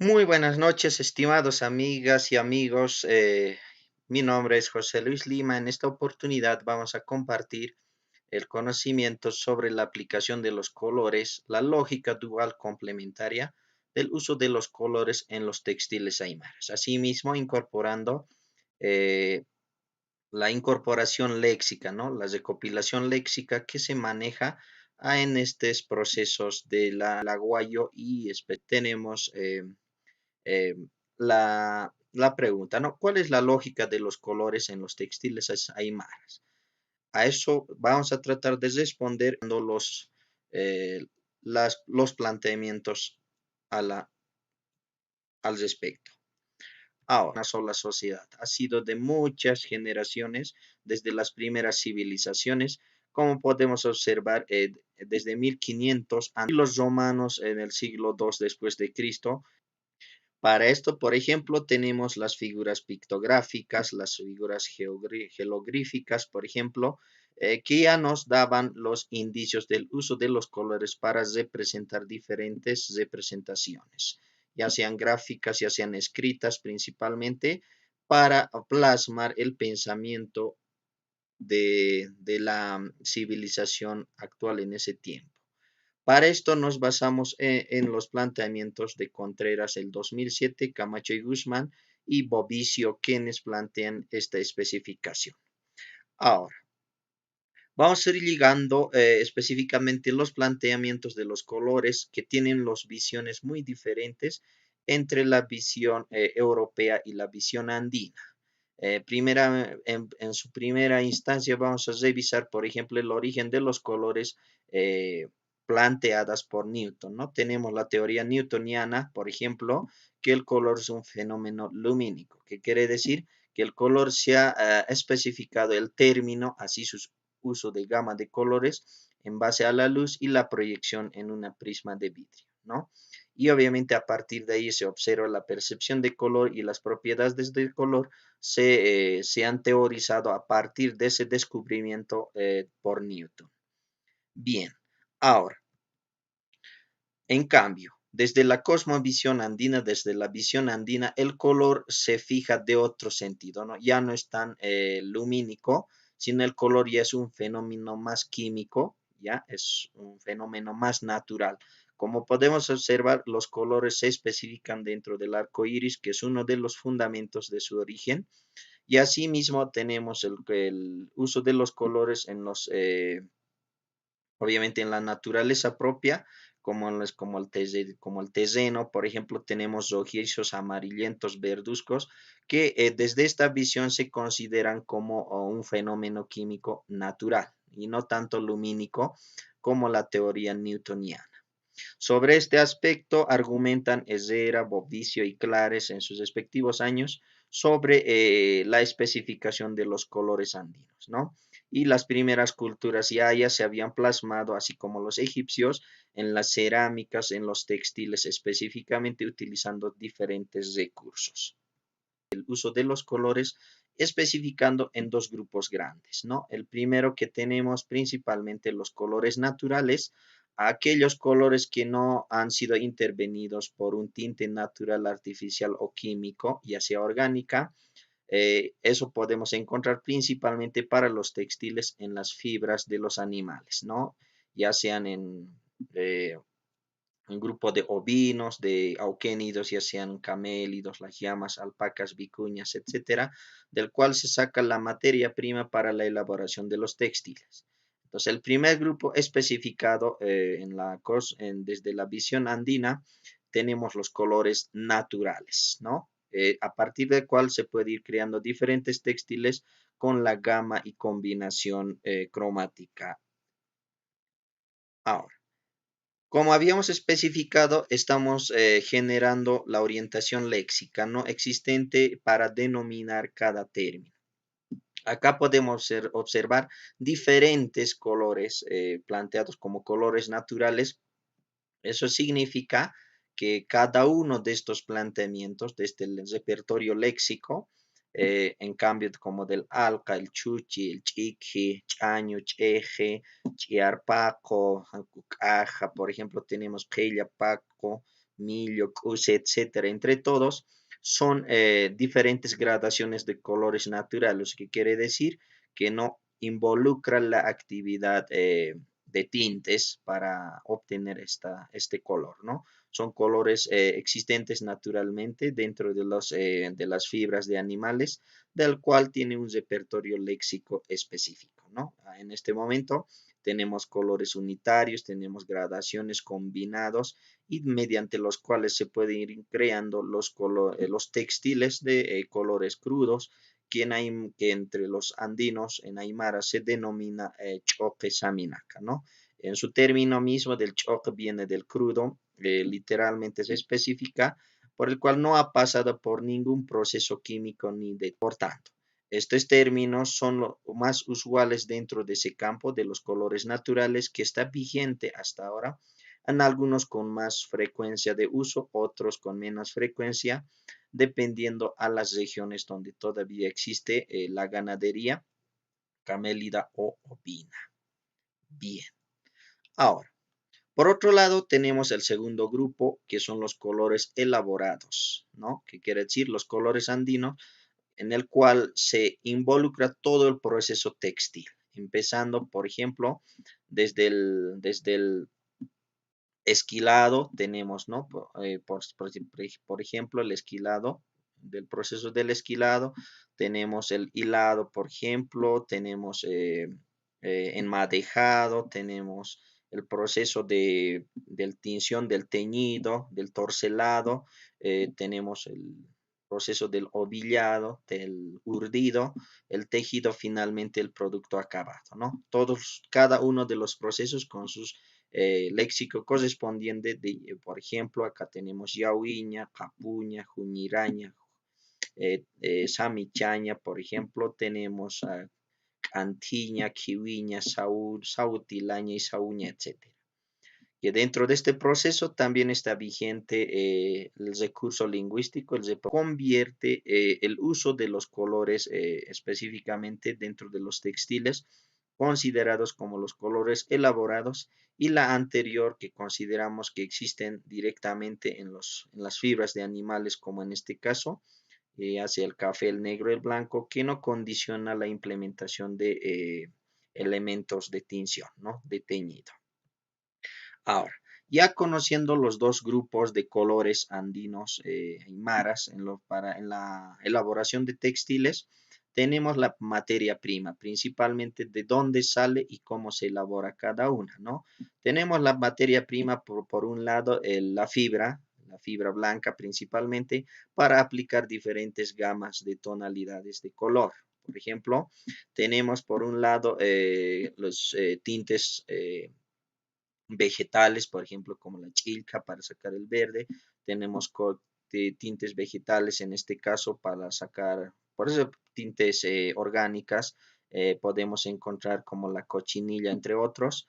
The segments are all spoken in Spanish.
Muy buenas noches, estimados amigas y amigos. Mi nombre es José Luis Lima. En esta oportunidad vamos a compartir el conocimiento sobre la aplicación de los colores, la lógica dual complementaria del uso de los colores en los textiles aymaras. Asimismo, incorporando eh, la incorporación léxica, ¿no? La recopilación léxica que se maneja en estos procesos de la Guayo y tenemos eh, la pregunta, ¿no? ¿Cuál es la lógica de los colores en los textiles aymaras? A eso vamos a tratar de responder eh, los planteamientos a al respecto. Ahora, una sola sociedad ha sido de muchas generaciones desde las primeras civilizaciones, como podemos observar desde 1500 y los romanos en el siglo II después de Cristo. Para esto, por ejemplo, tenemos las figuras pictográficas, las figuras jeroglíficas, por ejemplo, que ya nos daban los indicios del uso de los colores para representar diferentes representaciones, ya sean gráficas, ya sean escritas principalmente, para plasmar el pensamiento de la civilización actual en ese tiempo. Para esto nos basamos en los planteamientos de Contreras el 2007, Camacho y Guzmán y Bovicio, quienes plantean esta especificación. Ahora, vamos a ir ligando específicamente los planteamientos de los colores que tienen las visiones muy diferentes entre la visión europea y la visión andina. En su primera instancia vamos a revisar, por ejemplo, el origen de los colores planteadas por Newton, ¿no? Tenemos la teoría newtoniana, por ejemplo, que el color es un fenómeno lumínico, que quiere decir que el color se ha especificado el término, así su uso de gama de colores en base a la luz y la proyección en una prisma de vidrio, ¿no? Y obviamente a partir de ahí se observa la percepción de color y las propiedades del color se han teorizado a partir de ese descubrimiento por Newton. Bien, ahora, en cambio, desde la cosmovisión andina, desde la visión andina, el color se fija de otro sentido, ¿no? Ya no es tan lumínico, sino el color ya es un fenómeno más químico, ya es un fenómeno más natural. Como podemos observar, los colores se especifican dentro del arco iris, que es uno de los fundamentos de su origen, y asimismo tenemos el uso de los colores en obviamente en la naturaleza propia, como el terreno, por ejemplo, tenemos rojizos, amarillentos, verduzcos, que desde esta visión se consideran como un fenómeno químico natural y no tanto lumínico como la teoría newtoniana. Sobre este aspecto argumentan Herrera, Bovicio y Clares en sus respectivos años sobre la especificación de los colores andinos, ¿no? Y las primeras culturas ya se habían plasmado, así como los egipcios, en las cerámicas, en los textiles, específicamente utilizando diferentes recursos. El uso de los colores especificando en dos grupos grandes, ¿no? El primero que tenemos principalmente los colores naturales, aquellos colores que no han sido intervenidos por un tinte natural, artificial o químico, ya sea orgánica. Eso podemos encontrar principalmente para los textiles en las fibras de los animales, ¿no? Ya sean en un grupo de ovinos, de auquénidos, ya sean camélidos, las llamas, alpacas, vicuñas, etcétera, del cual se saca la materia prima para la elaboración de los textiles. Entonces, el primer grupo especificado desde la visión andina, tenemos los colores naturales, ¿no? A partir del cual se puede ir creando diferentes textiles con la gama y combinación cromática. Ahora, como habíamos especificado, estamos generando la orientación léxica no existente para denominar cada término. Acá podemos observar diferentes colores planteados como colores naturales. Eso significa que cada uno de estos planteamientos, desde el repertorio léxico, en cambio como del alca, el chuchi, el chiqui, chaño, cheje, chiarpaco, cucaja, por ejemplo, tenemos paco, millo, cuse, etcétera, entre todos, son diferentes gradaciones de colores naturales, que quiere decir que no involucra la actividad de tintes para obtener este color, ¿no? Son colores existentes naturalmente dentro de las fibras de animales, del cual tiene un repertorio léxico específico, ¿no? En este momento tenemos colores unitarios, tenemos gradaciones combinados y mediante los cuales se pueden ir creando los textiles de colores crudos, que entre los andinos en Aymara se denomina choque saminaca, ¿no? En su término mismo del choque viene del crudo, literalmente se especifica, por el cual no ha pasado por ningún proceso químico ni de, por tanto. Estos términos son los más usuales dentro de ese campo de los colores naturales que está vigente hasta ahora, en algunos con más frecuencia de uso, otros con menos frecuencia, dependiendo a las regiones donde todavía existe la ganadería camélida o ovina. Bien, ahora, por otro lado, tenemos el segundo grupo, que son los colores elaborados, ¿no? Que quiere decir los colores andinos, en el cual se involucra todo el proceso textil, empezando, por ejemplo, desde el esquilado, tenemos, ¿no? Por ejemplo, el esquilado, del proceso del esquilado, tenemos el hilado, por ejemplo, tenemos enmadejado, tenemos el proceso del tinción, del teñido, del torcelado, tenemos el proceso del ovillado, del urdido, el tejido, finalmente el producto acabado, ¿no? Cada uno de los procesos con sus léxico correspondiente, por ejemplo, acá tenemos Yauiña, Capuña, Juñiraña, Samichaña, por ejemplo, tenemos Antiña, Kiwiña, Sautilaña y Sauña, etcétera. Que dentro de este proceso también está vigente el recurso lingüístico, convierte el uso de los colores específicamente dentro de los textiles considerados como los colores elaborados, y la anterior que consideramos que existen directamente en las fibras de animales, como en este caso, hacia el café, el negro, el blanco, que no condiciona la implementación de elementos de tinción, ¿no? De teñido. Ahora, ya conociendo los dos grupos de colores andinos y maras en la elaboración de textiles, tenemos la materia prima, principalmente de dónde sale y cómo se elabora cada una, ¿no? Tenemos la materia prima por un lado, la fibra blanca principalmente, para aplicar diferentes gamas de tonalidades de color. Por ejemplo, tenemos por un lado los tintes vegetales, por ejemplo, como la chilca para sacar el verde. Tenemos tintes vegetales en este caso para sacar, por eso tintes orgánicas. Podemos encontrar como la cochinilla, entre otros.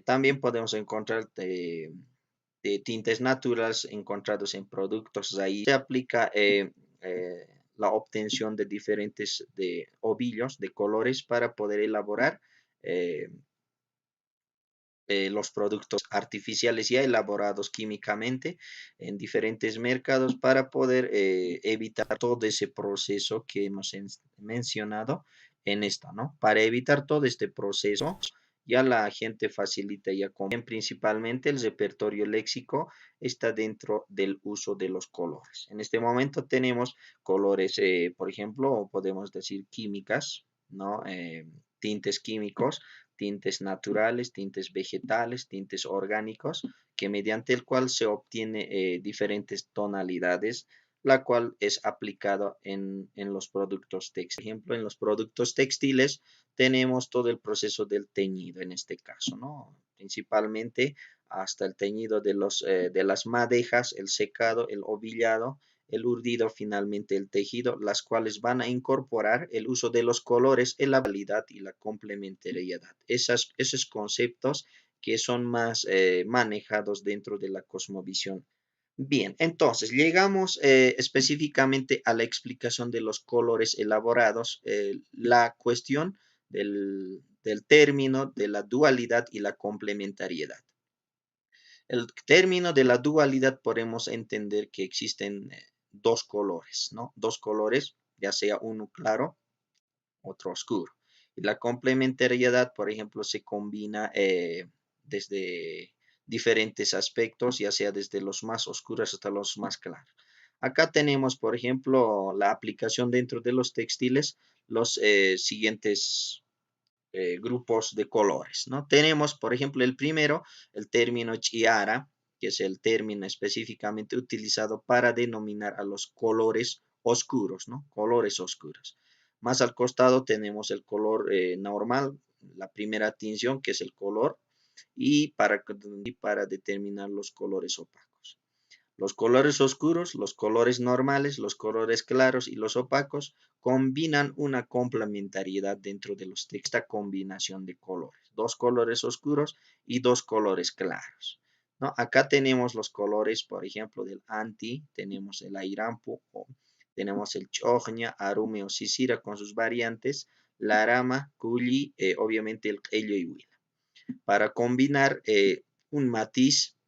También podemos encontrar tintes naturales encontrados en productos. Ahí se aplica la obtención de diferentes ovillos de colores para poder elaborar los productos artificiales ya elaborados químicamente en diferentes mercados, para poder evitar todo ese proceso que hemos mencionado en esta, ¿no? Para evitar todo este proceso, ya la gente facilita ya principalmente el repertorio léxico está dentro del uso de los colores. En este momento tenemos colores, por ejemplo, podemos decir químicas, ¿no? Tintes químicos, tintes naturales, tintes vegetales, tintes orgánicos, que mediante el cual se obtiene diferentes tonalidades, la cual es aplicada en los productos textiles. Por ejemplo, en los productos textiles tenemos todo el proceso del teñido en este caso, ¿no? Principalmente hasta el teñido de las madejas, el secado, el ovillado, el urdido, finalmente el tejido, las cuales van a incorporar el uso de los colores en la validad y la complementariedad. Esos conceptos que son más manejados dentro de la cosmovisión. Bien, entonces llegamos específicamente a la explicación de los colores elaborados, la cuestión del término, de la dualidad y la complementariedad. El término de la dualidad podemos entender que existen dos colores, ¿no? Dos colores, ya sea uno claro, otro oscuro. Y la complementariedad, por ejemplo, se combina desde diferentes aspectos, ya sea desde los más oscuros hasta los más claros. Acá tenemos, por ejemplo, la aplicación dentro de los textiles, los siguientes grupos de colores, ¿no? Tenemos, por ejemplo, el primero, el término chiara, que es el término específicamente utilizado para denominar a los colores oscuros, ¿no? Colores oscuros. Más al costado tenemos el color normal, la primera tinción, que es el color, y para determinar los colores opacos. Los colores oscuros, los colores normales, los colores claros y los opacos combinan una complementariedad dentro de los textos. Esta combinación de colores, dos colores oscuros y dos colores claros, ¿no? Acá tenemos los colores, por ejemplo, del anti, tenemos el airampu, tenemos el choña, arume o sisira con sus variantes, larama, culi, obviamente el ello y huila. Para combinar un matiz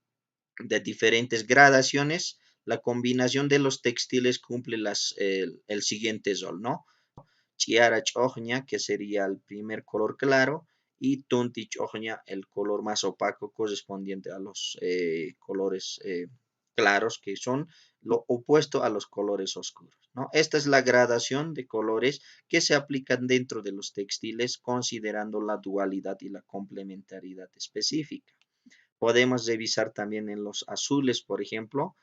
de diferentes gradaciones, la combinación de los textiles cumple el siguiente rol, ¿no? Chiara choña, que sería el primer color claro, y tunti choña, el color más opaco correspondiente a los colores claros, que son lo opuesto a los colores oscuros, ¿no? Esta es la gradación de colores que se aplican dentro de los textiles considerando la dualidad y la complementariedad específica. Podemos revisar también en los azules, por ejemplo,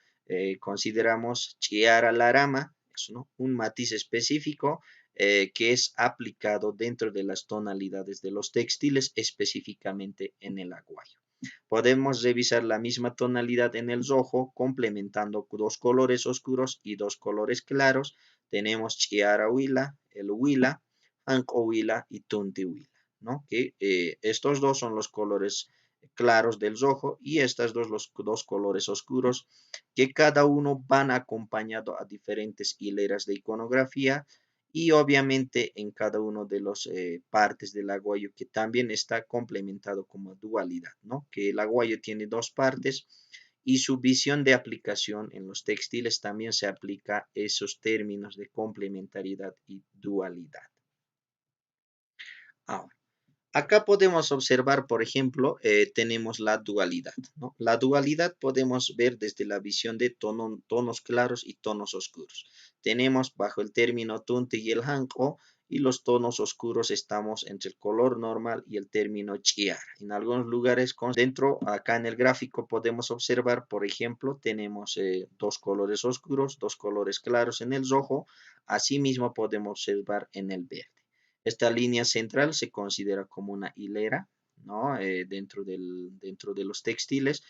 consideramos chiara larama, ¿no? Un matiz específico que es aplicado dentro de las tonalidades de los textiles, específicamente en el aguayo. Podemos revisar la misma tonalidad en el rojo, complementando dos colores oscuros y dos colores claros. Tenemos chiara huila, el huila, anco huila y tunti huila, ¿no? Que estos dos son los colores claros del rojo y estas los dos colores oscuros que cada uno van acompañado a diferentes hileras de iconografía y obviamente en cada uno de los partes del aguayo que también está complementado como dualidad, ¿no? Que el aguayo tiene dos partes y su visión de aplicación en los textiles también se aplica esos términos de complementariedad y dualidad. Ahora, acá podemos observar, por ejemplo, tenemos la dualidad, ¿no? La dualidad podemos ver desde la visión de tonos claros y tonos oscuros. Tenemos bajo el término tunti y el hanko, y los tonos oscuros estamos entre el color normal y el término chiara. En algunos lugares, dentro, acá en el gráfico podemos observar, por ejemplo, tenemos dos colores oscuros, dos colores claros en el rojo, asimismo podemos observar en el verde. Esta línea central se considera como una hilera, ¿no? Dentro de los textiles.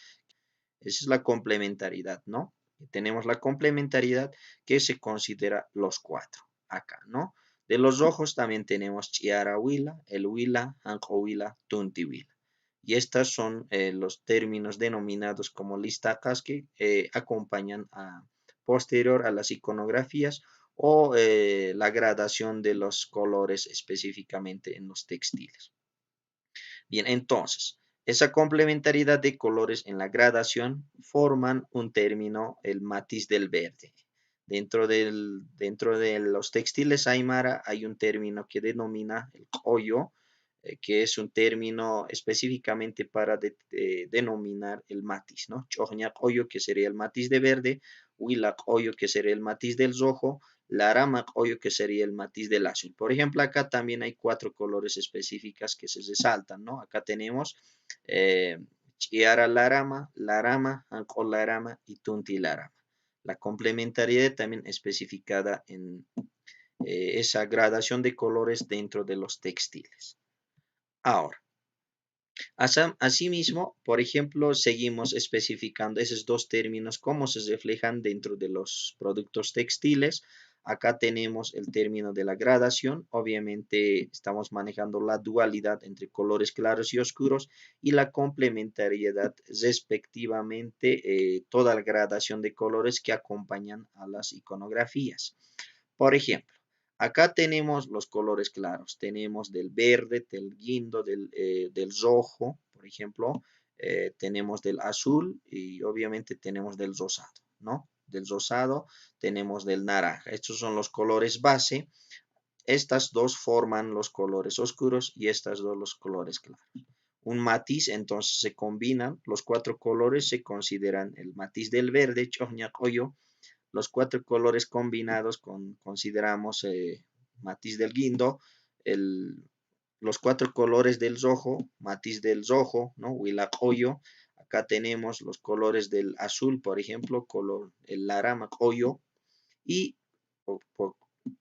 Esa es la complementariedad, ¿no? Tenemos la complementariedad que se considera los cuatro acá, ¿no? De los rojos también tenemos chiara huila, el huila, anjo huila, tunti huila. Y estos son los términos denominados como listacas que acompañan posterior a las iconografías o la gradación de los colores específicamente en los textiles. Bien, entonces, esa complementariedad de colores en la gradación forman un término, el matiz del verde. Dentro de los textiles aymara hay un término que denomina el hoyo, que es un término específicamente para denominar el matiz, ¿no? Choñac hoyo, que sería el matiz de verde, huilac hoyo, que sería el matiz del rojo, laramac hoyo, que sería el matiz del azul. Por ejemplo, acá también hay cuatro colores específicas que se resaltan, ¿no? Acá tenemos chiara larama, larama, anco larama y tunti larama. La complementariedad también especificada en esa gradación de colores dentro de los textiles. Ahora, asimismo, por ejemplo, seguimos especificando esos dos términos, cómo se reflejan dentro de los productos textiles. Acá tenemos el término de la gradación. Obviamente estamos manejando la dualidad entre colores claros y oscuros y la complementariedad respectivamente, toda la gradación de colores que acompañan a las iconografías. Por ejemplo, acá tenemos los colores claros. Tenemos del verde, del guindo, del rojo, por ejemplo. tenemos del azul y obviamente tenemos del rosado, ¿no? Del rosado tenemos del naranja. Estos son los colores base. Estas dos forman los colores oscuros y estas dos los colores claros. Un matiz, entonces se combinan, los cuatro colores se consideran el matiz del verde, choñacoyo, los cuatro colores combinados consideramos matiz del guindo, el, los cuatro colores del rojo, matiz del rojo, ¿no? Huilacoyo. Acá tenemos los colores del azul, por ejemplo, color el laramacoyo, y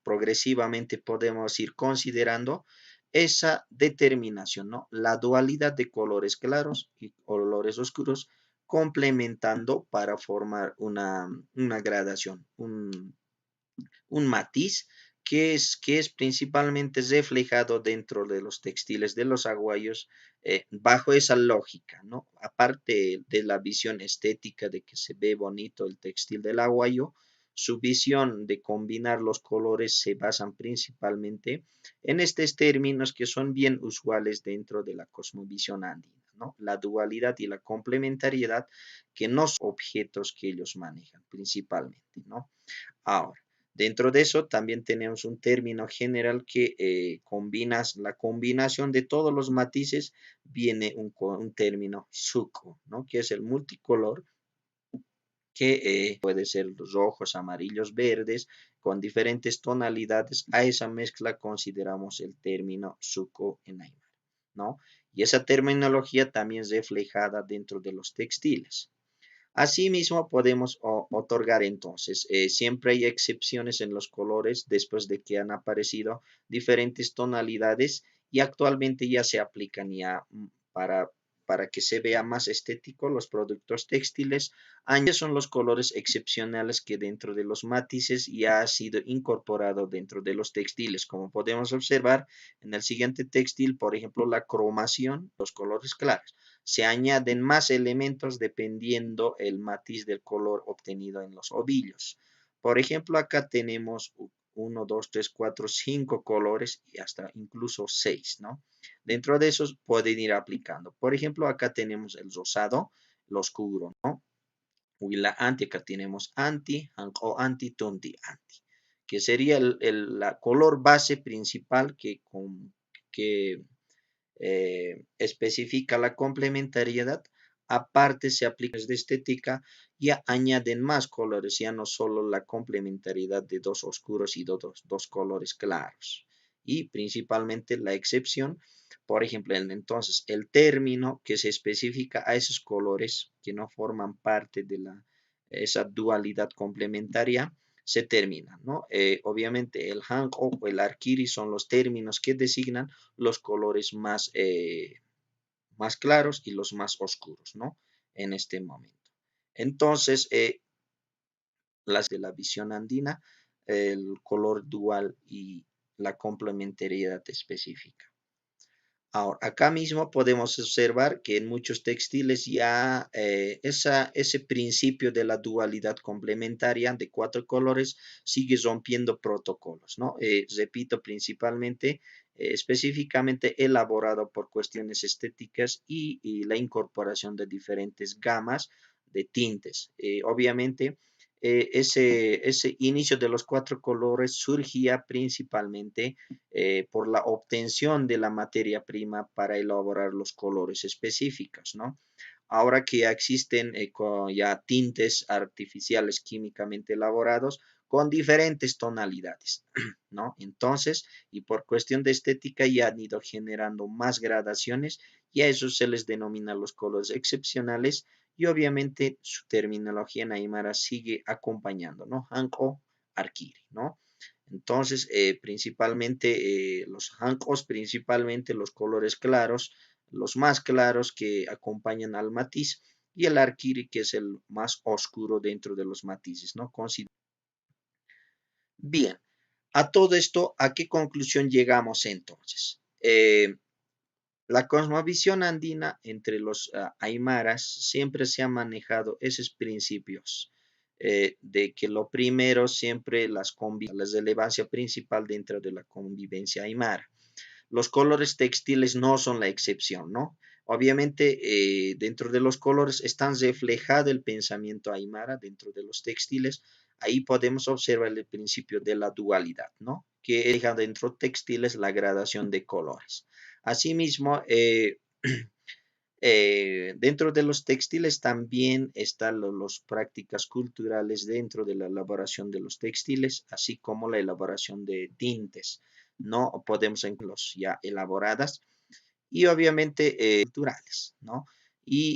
progresivamente podemos ir considerando esa determinación, ¿no? La dualidad de colores claros y colores oscuros complementando para formar una gradación, un matiz que es principalmente reflejado dentro de los textiles de los aguayos bajo esa lógica, ¿no? Aparte de la visión estética de que se ve bonito el textil del aguayo, su visión de combinar los colores se basan principalmente en estos términos que son bien usuales dentro de la cosmovisión andina, ¿no? La dualidad y la complementariedad que no son objetos que ellos manejan principalmente, ¿no? Ahora, dentro de eso también tenemos un término general que combinas la combinación de todos los matices, viene un término suco, ¿no? Que es el multicolor, que puede ser los rojos, amarillos, verdes, con diferentes tonalidades. A esa mezcla consideramos el término suco en Aymara, ¿no? Y esa terminología también es reflejada dentro de los textiles. Asimismo, podemos otorgar entonces, siempre hay excepciones en los colores después de que han aparecido diferentes tonalidades y actualmente ya se aplican ya para que se vea más estético los productos textiles. Años son los colores excepcionales que dentro de los matices ya ha sido incorporado dentro de los textiles. Como podemos observar en el siguiente textil, por ejemplo, la cromación, los colores claros. Se añaden más elementos dependiendo el matiz del color obtenido en los ovillos. Por ejemplo, acá tenemos 1, 2, 3, 4, 5 colores y hasta incluso 6, ¿no? Dentro de esos pueden ir aplicando. Por ejemplo, acá tenemos el rosado, el oscuro, ¿no? Huila anti, acá tenemos anti, hanko anti, tonti anti, que sería la color base principal que especifica la complementariedad, aparte se aplica de estética y añaden más colores, ya no solo la complementariedad de dos oscuros y dos colores claros. Y principalmente la excepción, por ejemplo, entonces el término que se especifica a esos colores que no forman parte de esa dualidad complementaria se termina, ¿no? Obviamente el hanko o el arkiri son los términos que designan los colores más claros y los más oscuros, ¿no? En este momento. Entonces, las de la visión andina, el color dual y la complementariedad específica. Ahora, acá mismo podemos observar que en muchos textiles ya ese principio de la dualidad complementaria de cuatro colores sigue rompiendo protocolos, ¿no? Repito, principalmente, específicamente elaborado por cuestiones estéticas y la incorporación de diferentes gamas de tintes. Obviamente, ese inicio de los cuatro colores surgía principalmente por la obtención de la materia prima para elaborar los colores específicos, ¿no? Ahora que ya existen ya tintes artificiales químicamente elaborados con diferentes tonalidades, ¿no? Entonces, y por cuestión de estética ya han ido generando más gradaciones y a eso se les denomina los colores excepcionales y obviamente su terminología en Aymara sigue acompañando, ¿no? Hanko, Arkiri, ¿no? Entonces, principalmente los hancos, principalmente los colores claros, los más claros que acompañan al matiz, y el arquiri, que es el más oscuro dentro de los matices, ¿no? Bien, a todo esto, ¿a qué conclusión llegamos entonces? La cosmovisión andina entre los aymaras siempre se han manejado esos principios de que lo primero siempre la relevancia principal dentro de la convivencia aymara. Los colores textiles no son la excepción, ¿no? Obviamente, dentro de los colores están reflejado el pensamiento aymara dentro de los textiles. Ahí podemos observar el principio de la dualidad, ¿no? Que deja dentro de textiles la gradación de colores. Asimismo, dentro de los textiles también están las prácticas culturales dentro de la elaboración de los textiles, así como la elaboración de tintes. No podemos incluirlos ya elaboradas y obviamente culturales, ¿no? Y